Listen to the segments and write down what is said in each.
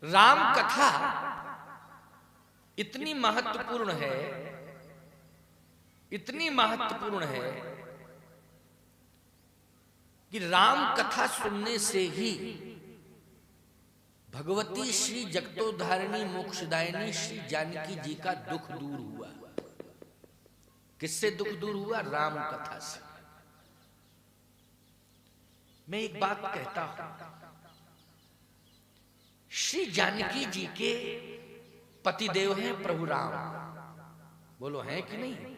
राम कथा इतनी महत्वपूर्ण है, इतनी महत्वपूर्ण है कि राम कथा सुनने से ही भगवती श्री जगतोद्धारिणी मोक्षदायिनी श्री जानकी जी का दुख दूर हुआ। किससे दुख दूर हुआ? राम कथा से। मैं एक बात कहता हूं, श्री जानकी जी के पतिदेव हैं प्रभु राम, बोलो हैं कि नहीं?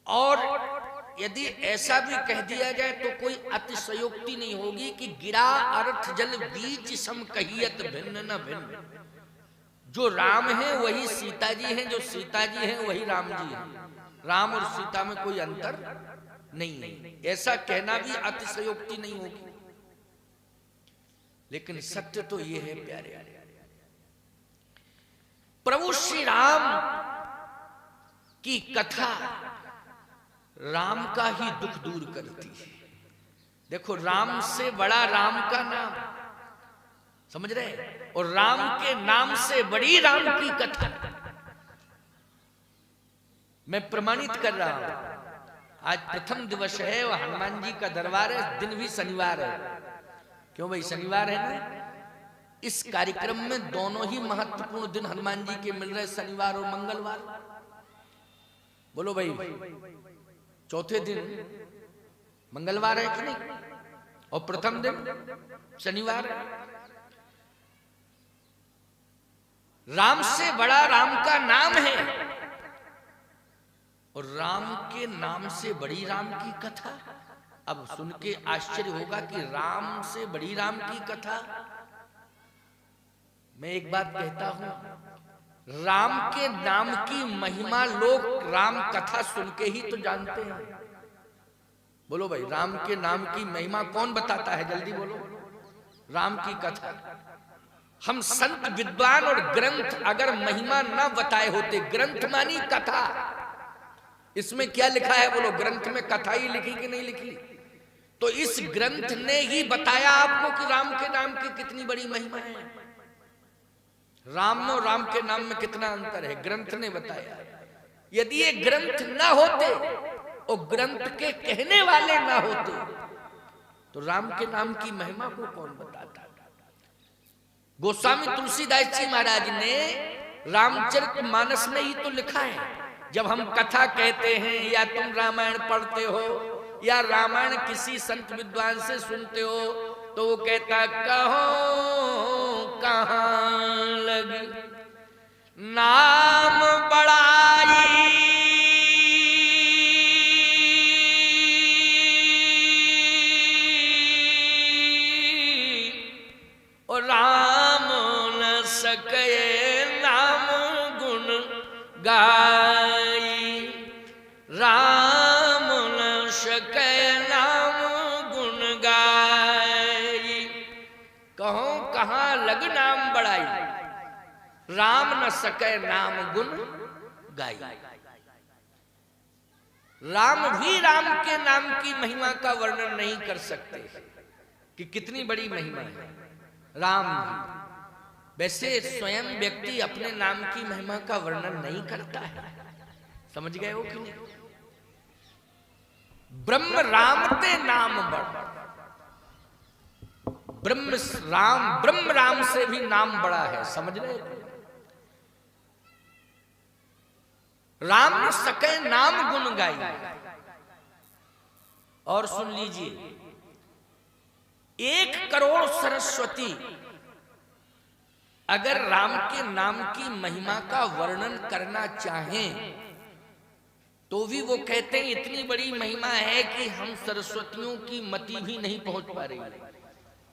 और यदि ऐसा भी कह दिया जाए तो कोई अतिशयोक्ति नहीं होगी कि गिरा अर्थ जल बीच सम कहियत भिन्न न भिन्न। जो राम है वही सीता जी हैं, जो सीता जी हैं वही राम जी हैं। राम और सीता में कोई अंतर नहीं है, ऐसा कहना भी अतिशयोक्ति नहीं होगी। लेकिन सत्य तो ये है प्यारे, प्रभु श्री राम की कथा राम का ही दुख दूर करती है। देखो, राम से बड़ा राम का नाम, समझ रहे? और राम के नाम से बड़ी राम की कथा मैं प्रमाणित कर रहा हूं। आज प्रथम दिवस है और हनुमान जी का दरबार है, दिन भी शनिवार है। क्यों भाई? शनिवार है ना। इस कार्यक्रम में दोनों ही महत्वपूर्ण दिन हनुमान जी के मिल रहे, शनिवार और मंगलवार। बोलो भाई, चौथे दिन मंगलवार है कि नहीं? और प्रथम दिन शनिवार है। राम से बड़ा राम का नाम है और राम के नाम से बड़ी राम की कथा। अब सुन के आश्चर्य होगा कि राम से बड़ी राम की कथा। मैं एक बात कहता हूं, राम के नाम की महिमा लोग राम कथा सुन के ही तो जानते हैं। बोलो भाई, राम के नाम की महिमा कौन बताता है? जल्दी बोलो। राम की कथा। हम संत विद्वान और ग्रंथ अगर महिमा ना बताए होते, ग्रंथ मानी कथा, इसमें क्या लिखा है? बोलो, ग्रंथ में कथा ही लिखी कि नहीं लिखी? तो इस ग्रंथ ने ही बताया आपको कि राम के नाम की कितनी बड़ी महिमा है। राम और राम के नाम में कितना अंतर है, ग्रंथ ने बताया। यदि ये ग्रंथ ना होते और ग्रंथ के कहने वाले ना होते तो राम के नाम की महिमा को कौन बताता? गोस्वामी तुलसीदास जी महाराज ने रामचरितमानस में ही तो लिखा है। जब हम कथा कहते हैं या तुम रामायण पढ़ते हो या रामायण किसी संत विद्वान से सुनते हो तो वो कहता, कहो कहां लगी नाम बड़ाई, और राम न सके नाम गुण गाई। राम न सके नाम गुण गाई, कहो कहां लग नाम बड़ाई, राम न सके नाम गुण गाई। राम भी राम के नाम की महिमा का वर्णन नहीं कर सकते कि कितनी बड़ी महिमा है। राम भी वैसे स्वयं व्यक्ति अपने नाम की महिमा का वर्णन नहीं करता है। समझ गए हो कि नहीं? ब्रह्म राम ते नाम बड़, ब्रह्म राम से भी नाम बड़ा है। समझ रहे हो? राम न सके नाम गुण गाई। और सुन लीजिए, 1 करोड़ सरस्वती अगर राम के नाम की महिमा का वर्णन करना चाहें तो भी वो कहते हैं इतनी बड़ी महिमा है कि हम सरस्वतियों की मति भी नहीं पहुंच पा रही।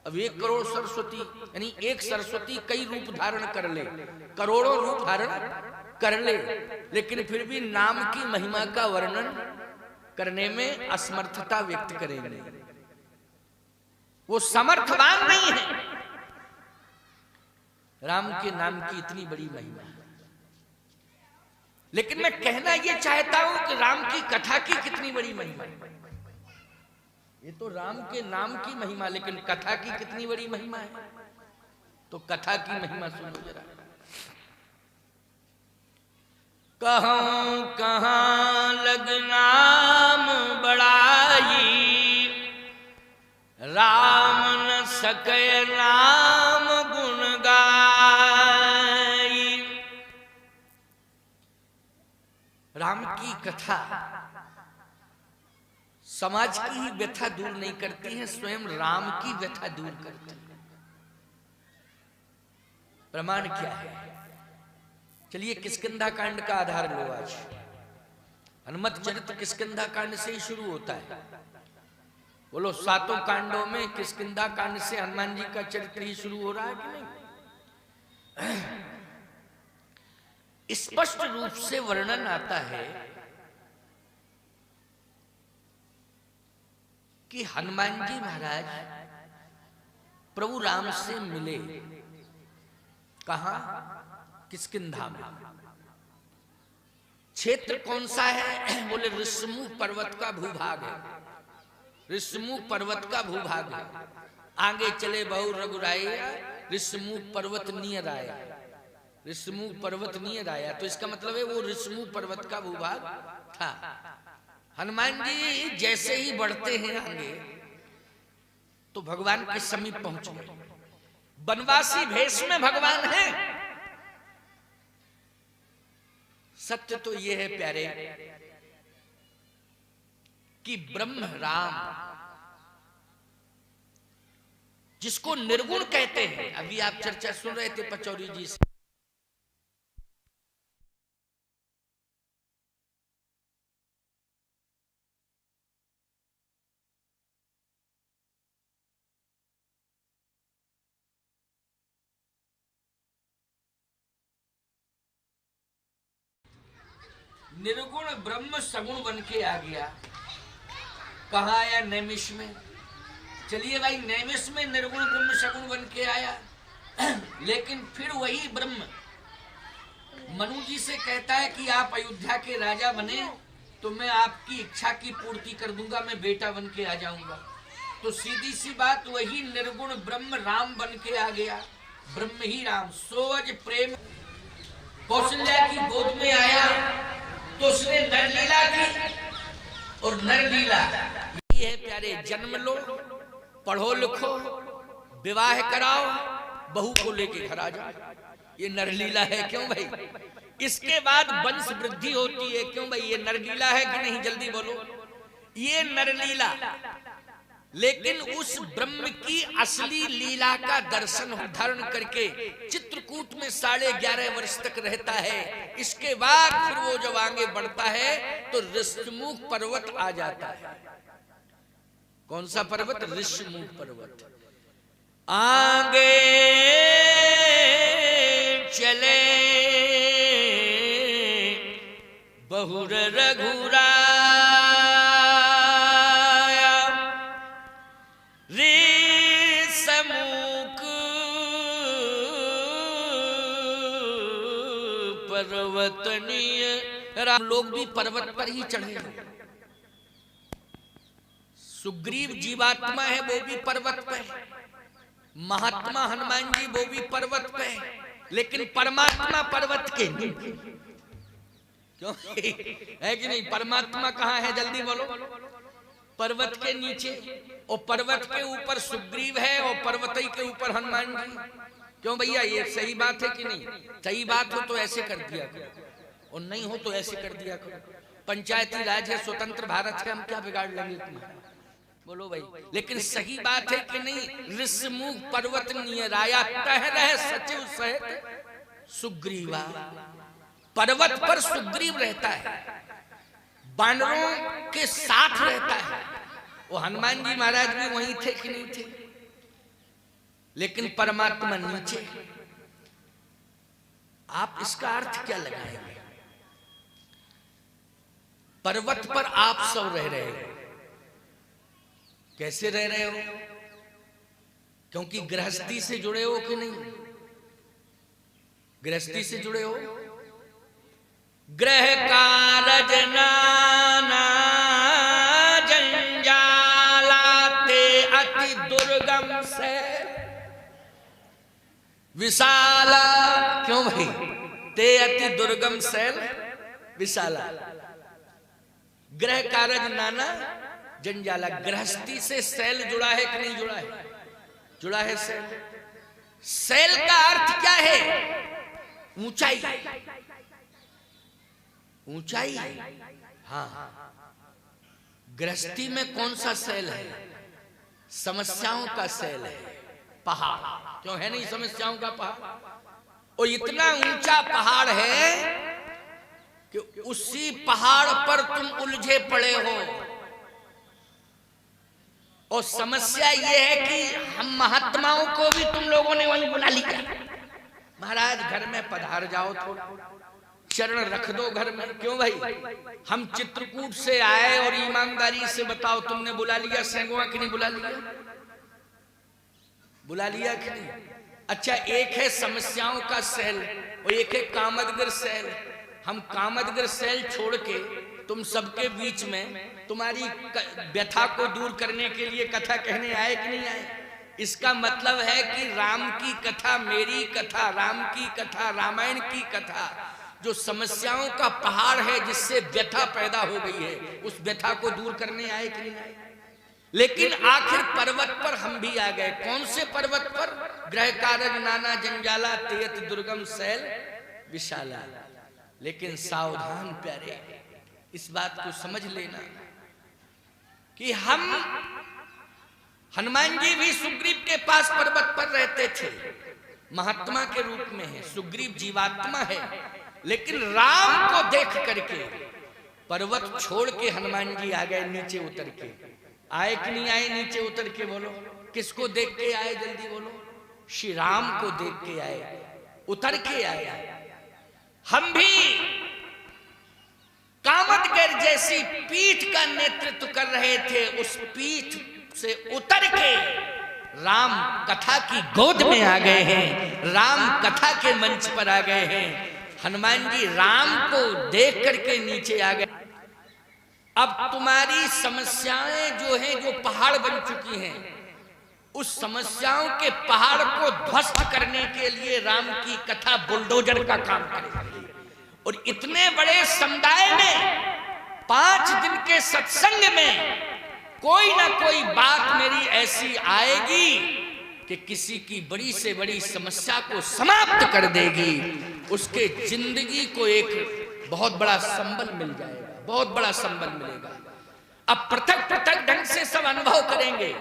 अब 1 करोड़ सरस्वती यानी एक सरस्वती कई रूप धारण कर ले, करोड़ों रूप धारण कर ले, लेकिन फिर भी नाम की महिमा का वर्णन करने में असमर्थता व्यक्त करेंगे। वो समर्थवान नहीं है। राम के नाम की इतनी बड़ी महिमा है। लेकिन मैं कहना यह चाहता हूं कि राम की कथा की कितनी बड़ी महिमा है। ये तो राम के नाम की महिमा, लेकिन कथा की कितनी बड़ी महिमा है। तो कथा की महिमा सुनो जरा। कहूं कहां लग नाम बड़ाई, राम न सके नाम गुण गाई। राम की कथा समाज की ही व्यथा दूर नहीं करती है, स्वयं राम की व्यथा दूर करती है। प्रमाण क्या है? चलिए किष्किंधा कांड का आधार लो। आज हनुमत चरित्र किष्किंधा कांड से ही शुरू होता है। बोलो, सातों कांडों में किष्किंधा कांड से हनुमान जी का चरित्र ही शुरू हो रहा है कि नहीं? स्पष्ट रूप से वर्णन आता है कि हनुमान जी महाराज प्रभु राम से मिले। कहां? किष्किंधा में। क्षेत्र कौन सा है? बोले ऋषमुख पर्वत का भूभाग है। ऋषमुख पर्वत का भूभाग है। आगे चले बहु रघुराया, ऋषमुख पर्वत नियर आया। ऋषमुख पर्वत नियर आया तो इसका मतलब है वो ऋषमुख पर्वत का भूभाग था। हनुमान जी जैसे ही बढ़ते हैं आगे तो भगवान के समीप पहुंच गए। वनवासी भेष में भगवान है। सत्य तो यह है प्यारे कि ब्रह्म राम जिसको निर्गुण कहते हैं, अभी आप चर्चा सुन रहे थे पचौरी जी से, निर्गुण ब्रह्म सगुण बन के आ गया। कहा आया? नैमिष में। चलिए भाई, नैमिष में निर्गुण ब्रह्म सगुण बन के आया, लेकिन फिर वही ब्रह्म मनु जी से कहता है कि आप अयोध्या के राजा बने तो मैं आपकी इच्छा की पूर्ति कर दूंगा, मैं बेटा बन के आ जाऊंगा। तो सीधी सी बात, वही निर्गुण ब्रह्म राम बन के आ गया। ब्रह्म ही राम। सोज प्रेम कौशल्या की गोद में आया तो उसने नरलीला की, और नरलीला ये है प्यारे, जन्म लो, पढ़ो लिखो, विवाह कराओ, बहू को लेके घर आ जाओ, ये नरलीला है। क्यों भाई? इसके बाद वंश वृद्धि होती है। क्यों भाई? ये नरलीला है कि नहीं? जल्दी बोलो, ये नरलीला। लेकिन उस ब्रह्म की असली लीला का दर्शन धारण करके चित्रकूट में 11.5 वर्ष तक रहता है। इसके बाद फिर वो जब आगे बढ़ता है तो ऋषमुख पर्वत आ जाता है। कौन सा पर्वत? ऋषमुख पर्वत। आगे चले बहुर रघुरा पर्वतनीय। राम लोग भी पर्वत पर ही चढ़े। सुग्रीव जीवात्मा है, वो भी पर्वत पे। महात्मा हनुमान जी वो भी पर्वत पे, लेकिन परमात्मा पर्वत के नीचे। क्यों है कि नहीं? परमात्मा कहाँ है? जल्दी बोलो। पर्वत के नीचे, और पर्वत के ऊपर सुग्रीव है और पर्वत के ऊपर हनुमान जी। क्यों भैया? ये सही बात है कि नहीं? सही बात हो तो ऐसे कर दिया करो, और नहीं हो तो ऐसे कर दिया करो। पंचायती राज है, स्वतंत्र भारत है, हम क्या बिगाड़ लेंगे तुम्हारा? बोलो भाई। लेकिन सही बात है कि नहीं? ऋषमुख पर्वत नियर आया, तह रहे सचिव सहित सुग्रीवा। पर्वत पर सुग्रीव रहता है, बानरों के साथ रहता है। वो हनुमान जी महाराज भी वहीं थे कि नहीं थे? लेकिन परमात्मा नीचे। आप इसका अर्थ क्या लगाएंगे? पर्वत पर आप सब रह रहे हो। कैसे रह रहे हो? क्योंकि गृहस्थी से जुड़े हो कि नहीं? गृहस्थी से जुड़े हो। ग्रह कारज नाना जंजालाते अति दुर्गम से विशाला, क्यों भाई? ते अति दुर्गम शैल विशाला। ग्रह कारज नाना जंजाला। गृहस्थी से शैल जुड़ा है कि नहीं जुड़ा है? जुड़ा है शैल। शैल का अर्थ क्या है? ऊंचाई, ऊंचाई। हाँ, गृहस्थी में कौन सा शैल है? समस्याओं का शैल है, पहाड़। क्यों है नहीं समस्याओं का पहाड़? और इतना ऊंचा पहाड़ है कि उसी पहाड़ पर तुम उलझे पड़े हो। और समस्या यह है कि हम महात्माओं को भी तुम लोगों ने वहीं बुला लिया। महाराज घर में पधार जाओ, थोड़ा चरण रख दो घर में। क्यों भाई? हम चित्रकूट से आए और ईमानदारी से बताओ, तुमने बुला लिया सेंगुआ कि नहीं बुला लिया? बुला लिया कि नहीं? अच्छा, एक है समस्याओं का शैल और एक है कामदगिर शैल। हम कामदगिर शैल छोड़ के तुम सबके बीच में तुम्हारी व्यथा को दूर करने के लिए कथा कहने आए कि नहीं आए? इसका मतलब है कि राम की कथा, मेरी कथा, राम की कथा, रामायण की कथा, जो समस्याओं का पहाड़ है जिससे व्यथा पैदा हो गई है, उस व्यथा को दूर करने आए कि नहीं आए? लेकिन आखिर पर्वत पर हम भी आ गए। कौन से पर्वत पर? ग्रह कारज नाना जंजाला, तेयत दुर्गम शैल विशाला। लेकिन सावधान प्यारे, इस बात को समझ लेना कि हम, हनुमान जी भी सुग्रीव के पास पर्वत पर रहते थे, महात्मा के रूप में है। सुग्रीव जीवात्मा है, लेकिन राम को देख करके पर्वत छोड़ के हनुमान जी आ गए नीचे उतर के। आए कि नहीं आए नीचे उतर के? बोलो, किसको देख के आए? जल्दी बोलो। श्री राम को देख के आए, उतर के आए। हम भी कामदगिर जैसी पीठ का नेतृत्व कर रहे थे, उस पीठ से उतर के राम कथा की गोद में आ गए हैं, राम कथा के मंच पर आ गए हैं। हनुमान जी राम को देख करके नीचे आ गए। अब तुम्हारी समस्याएं जो हैं, जो पहाड़ बन चुकी हैं, उस समस्याओं के पहाड़ को ध्वस्त करने के लिए राम की कथा बुलडोजर का काम करेगी। और इतने बड़े समुदाय में 5 दिन के सत्संग में कोई ना कोई बात मेरी ऐसी आएगी कि किसी की बड़ी से बड़ी समस्या को समाप्त कर देगी। उसके जिंदगी को एक बहुत बड़ा संबल मिल जाएगा, बहुत बड़ा संबल मिलेगा। अब पृथक पृथक ढंग से सब अनुभव करेंगे,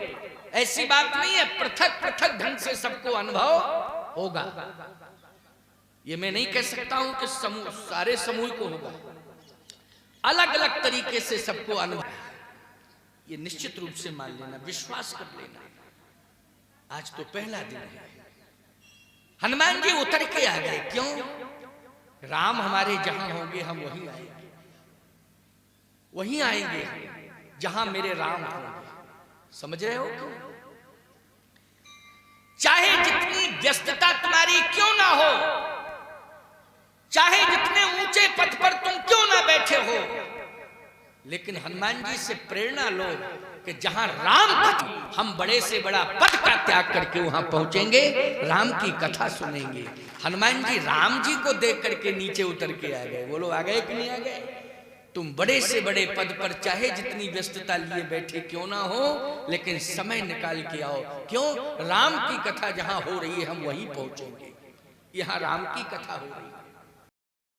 ऐसी बात नहीं है। पृथक पृथक ढंग से सबको अनुभव होगा। ये मैं नहीं कह सकता हूं कि समूह, सारे समूह को होगा, अलग अलग तरीके से सबको अनुभव। ये निश्चित रूप से मान लेना, विश्वास कर लेना। आज तो पहला दिन है। हनुमान जी उतर के आ गए। क्यों? राम हमारे जहां होंगे हम वहीं आएंगे, वहीं आएंगे जहां मेरे राम होंगे। समझ रहे हो? चाहे जितनी व्यस्तता तुम्हारी क्यों ना हो, चाहे जितने ऊंचे पद पर तुम क्यों ना बैठे हो, लेकिन हनुमान जी से प्रेरणा लो कि जहां राम था, हम बड़े से बड़ा पद का त्याग करके वहां पहुंचेंगे, राम की कथा सुनेंगे। हनुमान जी राम जी को देख करके नीचे उतर के आ गए। बोलो, आ गए कि नहीं आ गए? तुम बड़े से बड़े पद पर चाहे जितनी व्यस्तता लिए बैठे क्यों ना हो, लेकिन समय निकाल के आओ। क्यों? राम की कथा जहां हो रही है हम वहीं पहुंचेंगे। यहां राम की कथा हो रही है।